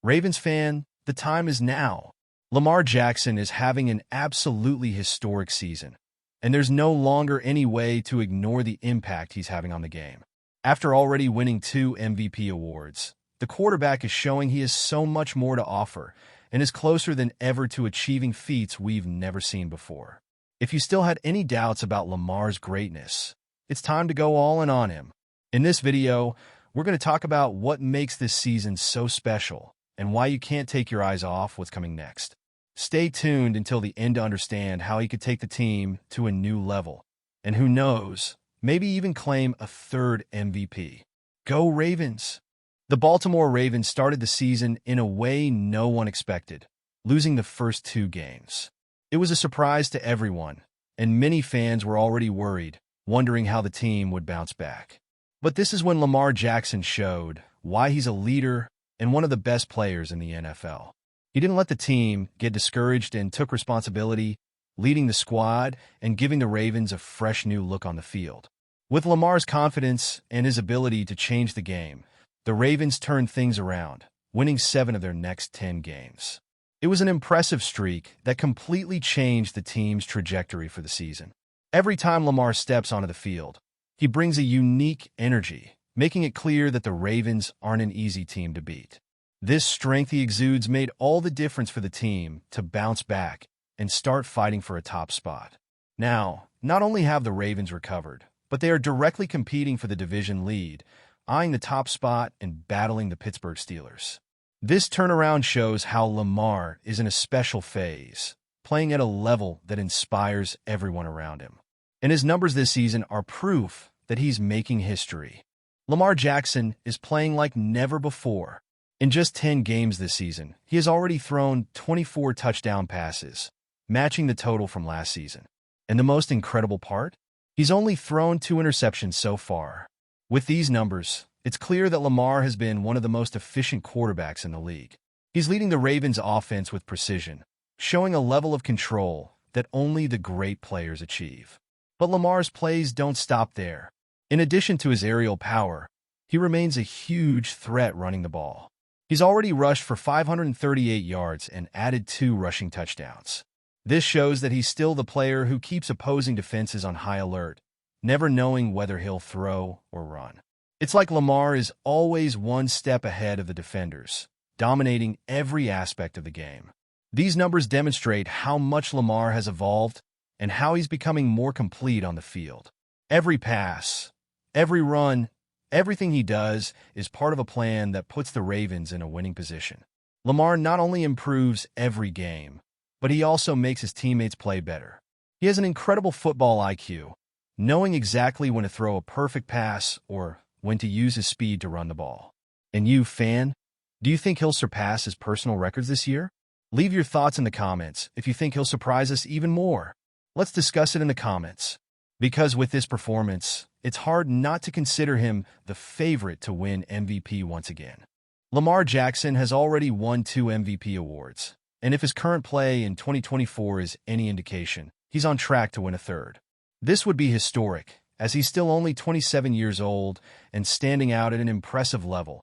Ravens fan, the time is now. Lamar Jackson is having an absolutely historic season, and there's no longer any way to ignore the impact he's having on the game. After already winning 2 MVP awards, the quarterback is showing he has so much more to offer and is closer than ever to achieving feats we've never seen before. If you still had any doubts about Lamar's greatness, it's time to go all in on him. In this video, we're going to talk about what makes this season so special and why you can't take your eyes off what's coming next. Stay tuned until the end to understand how he could take the team to a new level, and who knows, maybe even claim a 3rd MVP. Go Ravens! The Baltimore Ravens started the season in a way no one expected, losing the first 2 games. It was a surprise to everyone, and many fans were already worried, wondering how the team would bounce back. But this is when Lamar Jackson showed why he's a leader and one of the best players in the NFL. He didn't let the team get discouraged and took responsibility, leading the squad and giving the Ravens a fresh new look on the field. With Lamar's confidence and his ability to change the game, the Ravens turned things around, winning 7 of their next 10 games. It was an impressive streak that completely changed the team's trajectory for the season. Every time Lamar steps onto the field, he brings a unique energy, making it clear that the Ravens aren't an easy team to beat. This strength he exudes made all the difference for the team to bounce back and start fighting for a top spot. Now, not only have the Ravens recovered, but they are directly competing for the division lead, eyeing the top spot and battling the Pittsburgh Steelers. This turnaround shows how Lamar is in a special phase, playing at a level that inspires everyone around him. And his numbers this season are proof that he's making history. Lamar Jackson is playing like never before. In just 10 games this season, he has already thrown 24 touchdown passes, matching the total from last season. And the most incredible part? He's only thrown 2 interceptions so far. With these numbers, it's clear that Lamar has been one of the most efficient quarterbacks in the league. He's leading the Ravens' offense with precision, showing a level of control that only the great players achieve. But Lamar's plays don't stop there. In addition to his aerial power, he remains a huge threat running the ball. He's already rushed for 538 yards and added 2 rushing touchdowns. This shows that he's still the player who keeps opposing defenses on high alert, never knowing whether he'll throw or run. It's like Lamar is always one step ahead of the defenders, dominating every aspect of the game. These numbers demonstrate how much Lamar has evolved and how he's becoming more complete on the field. Every pass, every run, everything he does is part of a plan that puts the Ravens in a winning position. Lamar not only improves every game, but he also makes his teammates play better. He has an incredible football IQ, knowing exactly when to throw a perfect pass or when to use his speed to run the ball. And you, fan, do you think he'll surpass his personal records this year? Leave your thoughts in the comments if you think he'll surprise us even more. Let's discuss it in the comments. Because with this performance, it's hard not to consider him the favorite to win MVP once again. Lamar Jackson has already won 2 MVP awards, and if his current play in 2024 is any indication, he's on track to win a 3rd. This would be historic, as he's still only 27 years old and standing out at an impressive level,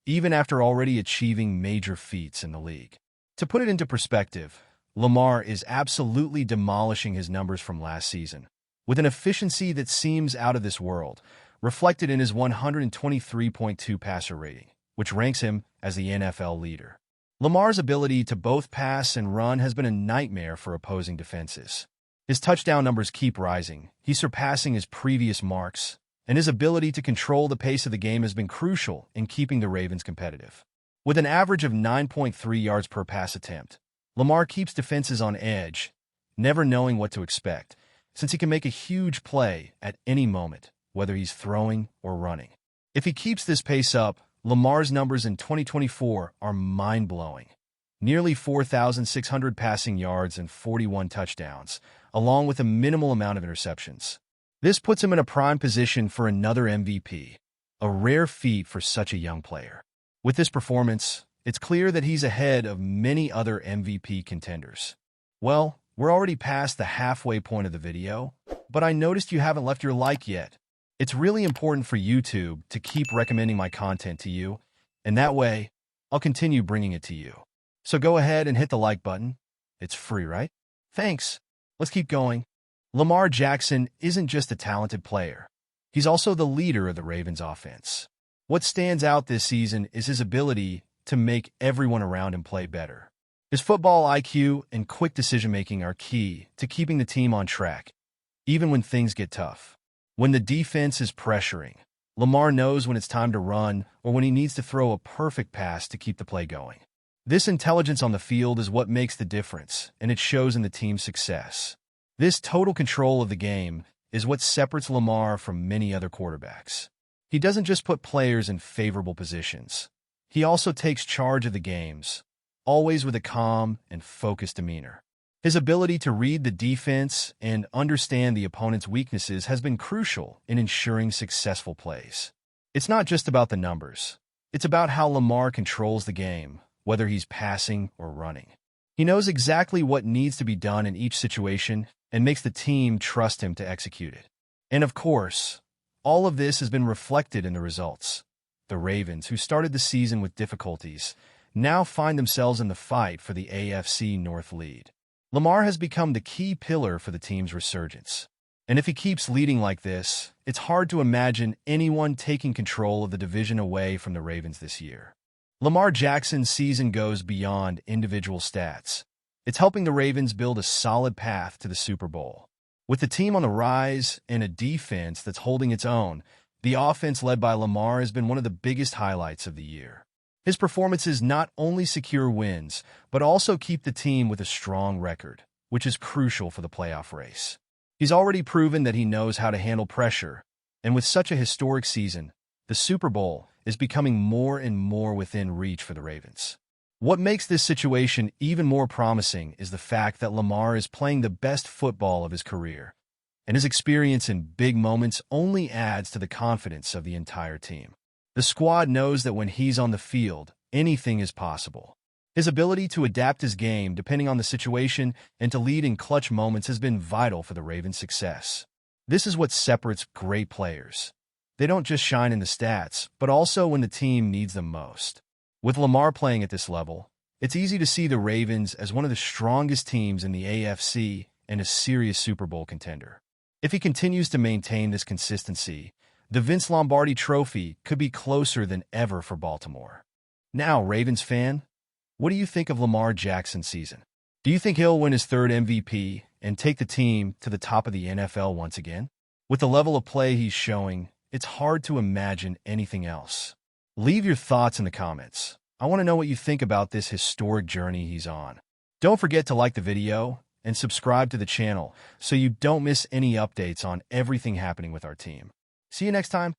even after already achieving major feats in the league. To put it into perspective, Lamar is absolutely demolishing his numbers from last season, with an efficiency that seems out of this world, reflected in his 123.2 passer rating, which ranks him as the NFL leader. Lamar's ability to both pass and run has been a nightmare for opposing defenses. His touchdown numbers keep rising, he's surpassing his previous marks, and his ability to control the pace of the game has been crucial in keeping the Ravens competitive. With an average of 9.3 yards per pass attempt, Lamar keeps defenses on edge, never knowing what to expect, since he can make a huge play at any moment, whether he's throwing or running. If he keeps this pace up, Lamar's numbers in 2024 are mind-blowing. Nearly 4,600 passing yards and 41 touchdowns, along with a minimal amount of interceptions. This puts him in a prime position for another MVP, a rare feat for such a young player. With this performance, it's clear that he's ahead of many other MVP contenders. Well, we're already past the halfway point of the video, but I noticed you haven't left your like yet. It's really important for YouTube to keep recommending my content to you, and that way, I'll continue bringing it to you. So go ahead and hit the like button. It's free, right? Thanks. Let's keep going. Lamar Jackson isn't just a talented player. He's also the leader of the Ravens offense. What stands out this season is his ability to make everyone around him play better. His football IQ and quick decision-making are key to keeping the team on track, even when things get tough. When the defense is pressuring, Lamar knows when it's time to run or when he needs to throw a perfect pass to keep the play going. This intelligence on the field is what makes the difference, and it shows in the team's success. This total control of the game is what separates Lamar from many other quarterbacks. He doesn't just put players in favorable positions. He also takes charge of the games, always with a calm and focused demeanor. His ability to read the defense and understand the opponent's weaknesses has been crucial in ensuring successful plays. It's not just about the numbers. It's about how Lamar controls the game, whether he's passing or running. He knows exactly what needs to be done in each situation and makes the team trust him to execute it. And of course, all of this has been reflected in the results. The Ravens, who started the season with difficulties, now find themselves in the fight for the AFC North lead. Lamar has become the key pillar for the team's resurgence. And if he keeps leading like this, it's hard to imagine anyone taking control of the division away from the Ravens this year. Lamar Jackson's season goes beyond individual stats. It's helping the Ravens build a solid path to the Super Bowl. With the team on the rise and a defense that's holding its own, the offense led by Lamar has been one of the biggest highlights of the year. His performances not only secure wins, but also keep the team with a strong record, which is crucial for the playoff race. He's already proven that he knows how to handle pressure, and with such a historic season, the Super Bowl is becoming more and more within reach for the Ravens. What makes this situation even more promising is the fact that Lamar is playing the best football of his career, and his experience in big moments only adds to the confidence of the entire team. The squad knows that when he's on the field, anything is possible. His ability to adapt his game depending on the situation and to lead in clutch moments has been vital for the Ravens' success. This is what separates great players. They don't just shine in the stats, but also when the team needs them most. With Lamar playing at this level, it's easy to see the Ravens as one of the strongest teams in the AFC and a serious Super Bowl contender. If he continues to maintain this consistency, the Vince Lombardi Trophy could be closer than ever for Baltimore. Now, Ravens fan, what do you think of Lamar Jackson's season? Do you think he'll win his third MVP and take the team to the top of the NFL once again? With the level of play he's showing, it's hard to imagine anything else. Leave your thoughts in the comments. I want to know what you think about this historic journey he's on. Don't forget to like the video and subscribe to the channel so you don't miss any updates on everything happening with our team. See you next time.